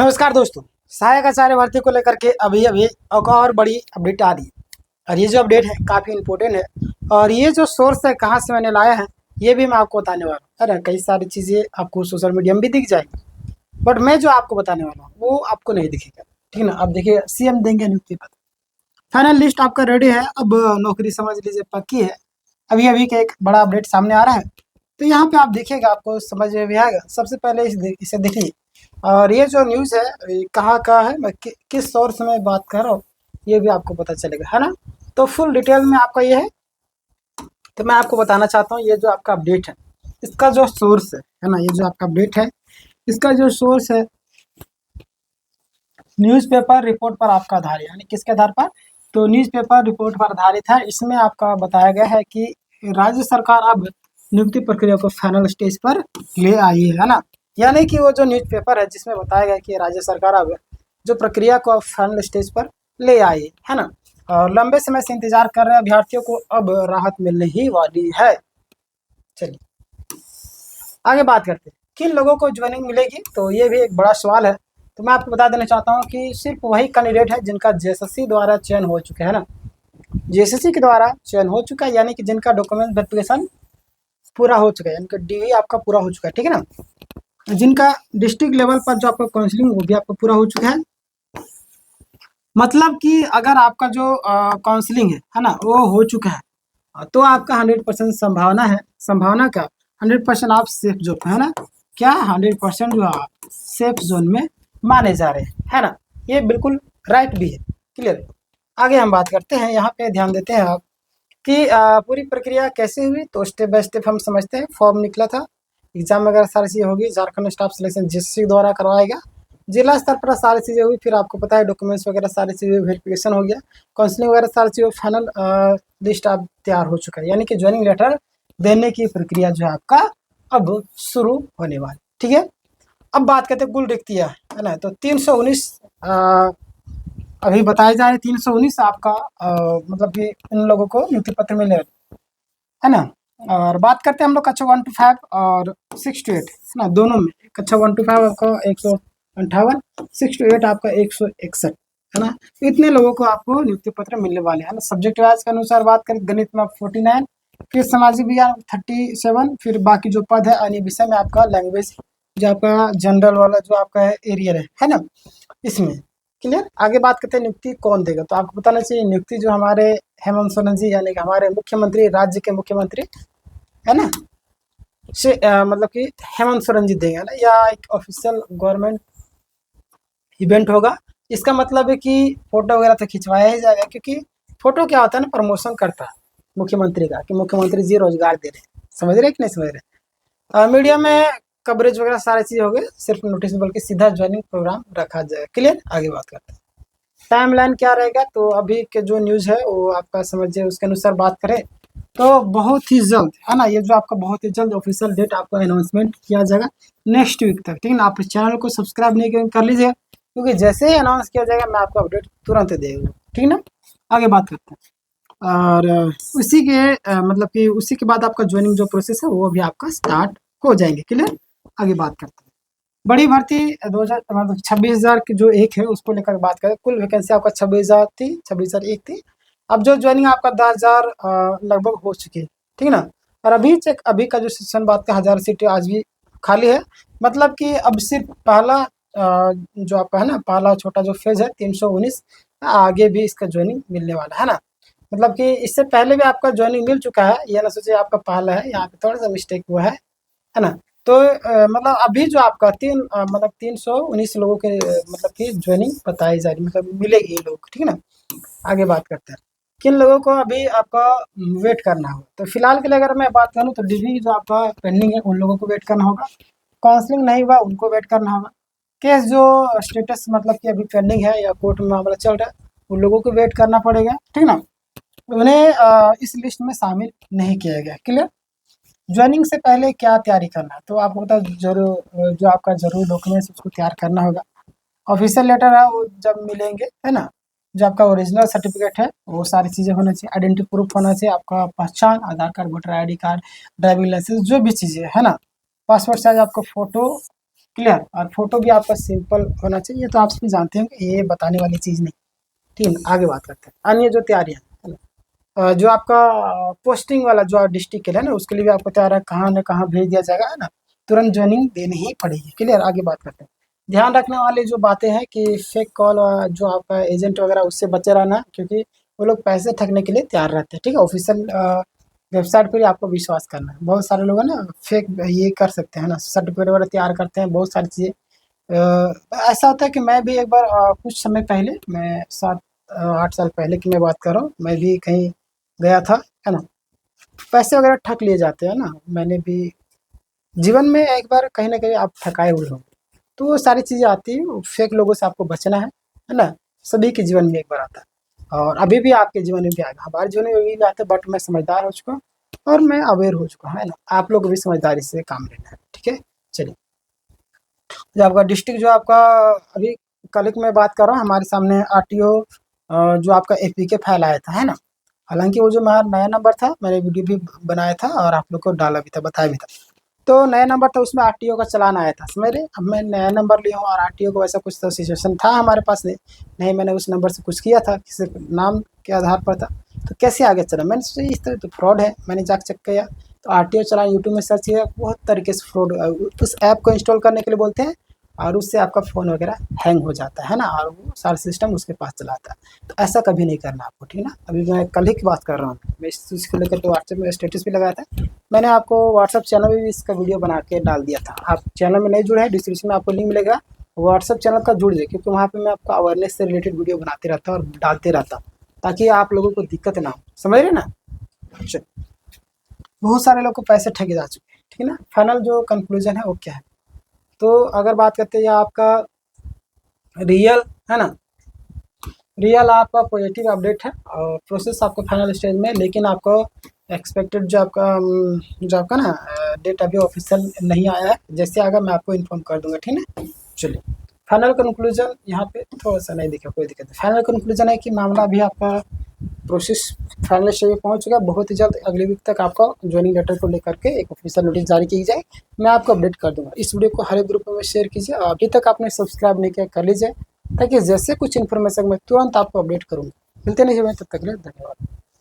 नमस्कार दोस्तों। सहायक आचार्य भर्ती को लेकर के अभी अभी एक और बड़ी अपडेट आ रही है और ये जो अपडेट है काफ़ी इम्पोर्टेंट है। और ये जो सोर्स है कहाँ से मैंने लाया है ये भी मैं आपको बताने वाला हूँ। अरे कई सारी चीज़ें आपको सोशल मीडिया में भी दिख जाएगी, बट मैं जो आपको बताने वाला हूँ वो आपको नहीं दिखेगा। ठीक ना। अब देखिए, सीएम देंगे नियुक्ति पत्र, फाइनल लिस्ट आपका रेडी है। अब नौकरी समझ लीजिए पक्की है। अभी अभी का एक बड़ा अपडेट सामने आ रहा है, तो यहाँ पे आप देखिएगा, आपको समझ में भी आएगा। सबसे पहले इसे देखिए। और ये जो न्यूज़ है ये कहाँ का है, मैं किस सोर्स में बात कर रहा हूँ ये भी आपको पता चलेगा, है ना। तो फुल डिटेल में आपका ये है। तो मैं आपको बताना चाहता हूँ ये जो आपका अपडेट है इसका जो सोर्स है ना, ये जो आपका अपडेट है इसका जो सोर्स है न्यूज़पेपर रिपोर्ट पर आपका आधार, यानी किसके आधार पर, तो न्यूज़पेपर रिपोर्ट पर आधारित है। इसमें आपका बताया गया है कि राज्य सरकार अब नियुक्ति प्रक्रिया को फाइनल स्टेज पर ले आई है ना। यानी कि वो जो न्यूज़पेपर है जिसमें बताया गया कि राज्य सरकार अब जो प्रक्रिया को अब फाइनल स्टेज पर ले आई है ना। और लंबे समय से इंतजार कर रहे अभ्यर्थियों को अब राहत मिलने ही वाली है। चलिए आगे बात करते हैं किन लोगों को ज्वाइनिंग मिलेगी, तो ये भी एक बड़ा सवाल है। तो मैं आपको बता देना चाहता हूँ कि सिर्फ वही कैंडिडेट है जिनका जेएसएससी द्वारा चयन हो चुका है ना। जेएसएससी के द्वारा चयन हो चुका है, यानी कि जिनका डॉक्यूमेंट वेरिफिकेशन पूरा हो चुका है, यानी कि डीवी आपका पूरा हो चुका है। ठीक है ना। जिनका डिस्ट्रिक्ट लेवल पर जो आपका काउंसलिंग वो भी आपका पूरा हो चुका है। मतलब कि अगर आपका जो काउंसलिंग है ना वो हो चुका है तो आपका 100% संभावना है। संभावना क्या, 100% आप सेफ जोन है ना। क्या 100% जो आप सेफ जोन में माने जा रहे हैं, है ना। ये बिल्कुल राइट भी है। क्लियर। आगे हम बात करते हैं, यहाँ पे ध्यान देते हैं आप कि पूरी प्रक्रिया कैसे हुई। तो स्टेप बाय स्टेप हम समझते हैं। फॉर्म निकला था, एग्जाम वगैरह सारी चीज़ें होगी, झारखंड स्टाफ सिलेक्शन जेएसएससी द्वारा करवाएगा। जिला स्तर पर सारी चीज़ें हुई, फिर आपको पता है डॉक्यूमेंट्स वगैरह सारी चीज़ें वेरिफिकेशन हो गया, काउंसलिंग वगैरह सारी चीज़ें फाइनल लिस्ट आप तैयार हो चुका है, यानी कि ज्वाइनिंग लेटर देने की प्रक्रिया जो है आपका अब शुरू होने वाली। ठीक है। अब बात करते हैं कुल रिक्तियाँ, है ना। तो 319 अभी बताया जा रहा है, 319 आपका मतलब कि इन लोगों को नियुक्ति पत्र मिले, है ना। और बात करते हैं हम लोग कक्षा 1 to 5 और 6 to 8, है ना, दोनों में। कक्षा 1 to 5 आपका 158, 6 to 8 आपका 161, है ना। इतने लोगों को आपको नियुक्ति पत्र मिलने वाले हैं ना। सब्जेक्ट वाइज के अनुसार बात करें, गणित में 49, फिर सामाजिक विज्ञान 37, फिर बाकी जो पद है अन्य विषय में आपका लैंग्वेज जो आपका जनरल वाला जो आपका है एरियर है ना, इसमें। क्लियर। आगे बात करते हैं नियुक्ति कौन देगा, तो आपको बताना चाहिए नियुक्ति जो हमारे हेमंत सोरेन जी यानी कि हमारे मुख्यमंत्री, राज्य के मुख्यमंत्री, है ना, से मतलब कि हेमंत सोरेन जी देंगे ना, या एक ऑफिशियल गवर्नमेंट इवेंट होगा। इसका मतलब है कि फोटो वगैरह तो खिंचवाया ही जाएगा, क्योंकि फोटो क्या होता है ना, प्रमोशन करता है मुख्यमंत्री का कि मुख्यमंत्री जी रोजगार दे रहे हैं। समझ रहे कि नहीं समझ रहे। मीडिया में कवरेज वगैरह सारी चीज़ हो गई, सिर्फ नोटिस बल्कि सीधा ज्वाइनिंग प्रोग्राम रखा जाएगा। क्लियर। आगे बात करते हैं टाइमलाइन क्या रहेगा, तो अभी के जो न्यूज़ है वो आपका समझिए उसके अनुसार बात करें तो बहुत ही जल्द, है ना, ये जो आपका बहुत ही जल्द ऑफिशियल डेट आपको अनाउंसमेंट किया जाएगा नेक्स्ट वीक तक। ठीक है ना। आप इस चैनल को सब्सक्राइब नहीं कर लीजिए, क्योंकि जैसे ही अनाउंस किया जाएगा मैं आपको अपडेट तुरंत देगा। ठीक है ना। आगे बात करते हैं। और उसी के मतलब कि उसी के बाद आपका ज्वाइनिंग जो प्रोसेस है वो भी आपका स्टार्ट हो जाएंगे। क्लियर। आगे बात करते हैं बड़ी भर्ती 2000 मतलब 26,000 की जो एक है उसको लेकर बात करें। कुल वैकेंसी आपका 26,000 थी, 26,001 थी। अब जो ज्वाइनिंग आपका 10,000 लगभग हो चुकी है। ठीक है ना। और अभी का जो सेशन बात का 1000 सीटें आज भी खाली है। मतलब कि अब सिर्फ पहला जो आपका है ना, पहला छोटा जो फेज है 319, आगे भी इसका ज्वाइनिंग मिलने वाला है ना। मतलब कि इससे पहले भी आपका ज्वाइनिंग मिल चुका है, ये ना सोचिए आपका पहला है, यहाँ पे थोड़ा सा मिस्टेक हुआ है ना। तो मतलब अभी जो आपका मतलब 319 लोगों के मतलब कि ज्वाइनिंग बताई जा रही, मतलब मिलेगी लोग। ठीक है ना। आगे बात करते हैं किन लोगों को अभी आपका वेट करना होगा। तो फिलहाल के लिए अगर मैं बात करूँ तो डिग्री जो आपका पेंडिंग है उन लोगों को वेट करना होगा। काउंसलिंग नहीं हुआ उनको वेट करना होगा। केस जो स्टेटस मतलब कि अभी पेंडिंग है या कोर्ट में मामला चल रहा है उन लोगों को वेट करना पड़ेगा। ठीक ना। उन्हें इस लिस्ट में शामिल नहीं किया गया। क्लियर। ज्वाइनिंग से पहले क्या तैयारी करना है, तो आपको पता है जरूर जो आपका जरूरी डॉक्यूमेंट्स उसको तैयार करना होगा। ऑफिशियल लेटर है वो जब मिलेंगे, है ना, जो आपका ओरिजिनल सर्टिफिकेट है वो सारी चीज़ें होना चाहिए। आइडेंटिटी प्रूफ होना चाहिए, आपका पहचान, Aadhaar card, voter ID card, driving licence, जो भी चीज़ें है ना, पासपोर्ट साइज आपका फ़ोटो क्लियर। और फोटो भी आपका सिंपल होना चाहिए, तो आप सभी जानते हैं कि ये बताने वाली चीज़ नहीं। ठीक है, आगे बात करते हैं अन्य जो तैयारियाँ है ना। जो आपका पोस्टिंग वाला जो डिस्ट्रिक्ट के लिए ना, उसके लिए भी आपको तैयार है, कहाँ न कहाँ भेज दिया जाएगा, है ना। तुरंत ज्वाइनिंग देनी ही पड़ेगी। क्लियर, आगे बात करते हैं। ध्यान रखने वाली जो बातें हैं कि फेक कॉल जो आपका एजेंट वगैरह, उससे बचे रहना है, क्योंकि वो लोग पैसे ठगने के लिए तैयार रहते हैं। ठीक है, ऑफिशियल वेबसाइट पर ही आपको विश्वास करना है। बहुत सारे लोग हैं ना फेक ये कर सकते हैं ना, सर्टिफिकेट वगैरह तैयार करते हैं, बहुत सारी चीज़ें। ऐसा होता है कि मैं भी एक बार कुछ समय पहले, मैं 7-8 साल पहले की मैं बात कर रहा हूँ, मैं भी कहीं गया था, है ना। पैसे वगैरह ठग लिए जाते हैं ना, मैंने भी जीवन में एक बार कहीं न कहीं आप ठकाए हुए हो। तो वो सारी चीज़ें आती हैं, फेक लोगों से आपको बचना है ना? सभी के जीवन में एक बार आता है और अभी भी आपके जीवन में भी आएगा। हमारे जीवन में भी आता है, बट मैं समझदार हो चुका हूँ और मैं अवेयर हो चुका हूँ, है ना? आप लोग को भी समझदारी से काम लेना है, ठीक है? चलिए, जो आपका डिस्ट्रिक्ट जो आपका अभी कल की मैं बात कर रहा हूँ, हमारे सामने आरटीओ जो आपका एपीके फाइल आया था, है ना? हालाँकि वो जो मेरा नया नंबर था, मैंने वीडियो भी बनाया था और आप लोग को डाला भी था, बताया भी था। तो नया नंबर था, उसमें आरटीओ का चालान आया था, समझ रहे? अब मैं नया नंबर लिया हूँ और आरटीओ को ऐसा कुछ तो सिचुएशन था हमारे पास नहीं, नहीं मैंने उस नंबर से कुछ किया था, किसी नाम के आधार पर था, तो कैसे आगे चला? मैंने सोचा इस तरह तो फ्रॉड है, मैंने जाके चेक किया, तो आरटीओ चालान यूट्यूब में सर्च किया, बहुत तरीके से फ्रॉड। उस ऐप को इंस्टॉल करने के लिए बोलते हैं और उससे आपका फ़ोन वगैरह हैंग हो जाता है ना, और वो सारा सिस्टम उसके पास चला आता है। तो ऐसा कभी नहीं करना आपको, ठीक है ना? अभी मैं कल ही की बात कर रहा हूँ, मैं इस चीज़ को लेकर के व्हाट्सएप में स्टेटस भी लगाया था। मैंने आपको व्हाट्सएप चैनल में भी इसका वीडियो बना के डाल दिया था। आप चैनल में नहीं जुड़े हैं, डिस्क्रिप्शन में आपको लिंक मिलेगा, व्हाट्सएप चैनल का जुड़ जाइए, क्योंकि वहाँ पे मैं आपको अवेयरनेस से रिलेटेड वीडियो बनाते रहता हूँ और डालते रहता हूँ, ताकि आप लोगों को दिक्कत ना हो, समझ रहे ना? चलिए, बहुत सारे लोग को पैसे ठगे जा चुके हैं, ठीक है ना। फाइनल जो कंक्लूजन है वो क्या है, तो अगर बात करते हैं आपका रियल, है ना, रियल आपका पॉजिटिव अपडेट है और प्रोसेस आपका फाइनल स्टेज में, लेकिन आपको एक्सपेक्टेड जो आपका ना डेट अभी ऑफिशियल नहीं आया है, जैसे आएगा मैं आपको इन्फॉर्म कर दूंगा, ठीक है। चलिए, फाइनल कंक्लूजन यहाँ पे थोड़ा सा नहीं दिखा, कोई दिक्कत नहीं। फाइनल कंक्लूजन है कि मामला भी आपका प्रोसेस फाइनल स्टेज में पहुँच चुका है। बहुत ही जल्द अगले वीक तक आपका ज्वाइनिंग लेटर को लेकर के एक ऑफिशियल नोटिस जारी की जाए, मैं आपको अपडेट कर दूंगा। इस वीडियो को हर एक ग्रुप में शेयर कीजिए और अभी तक आपने सब्सक्राइब नहीं किया कर लीजिए, ताकि जैसे कुछ इन्फॉर्मेशन मैं तुरंत आपको अपडेट करूँगा। मिलते नहीं, तब तक के लिए धन्यवाद।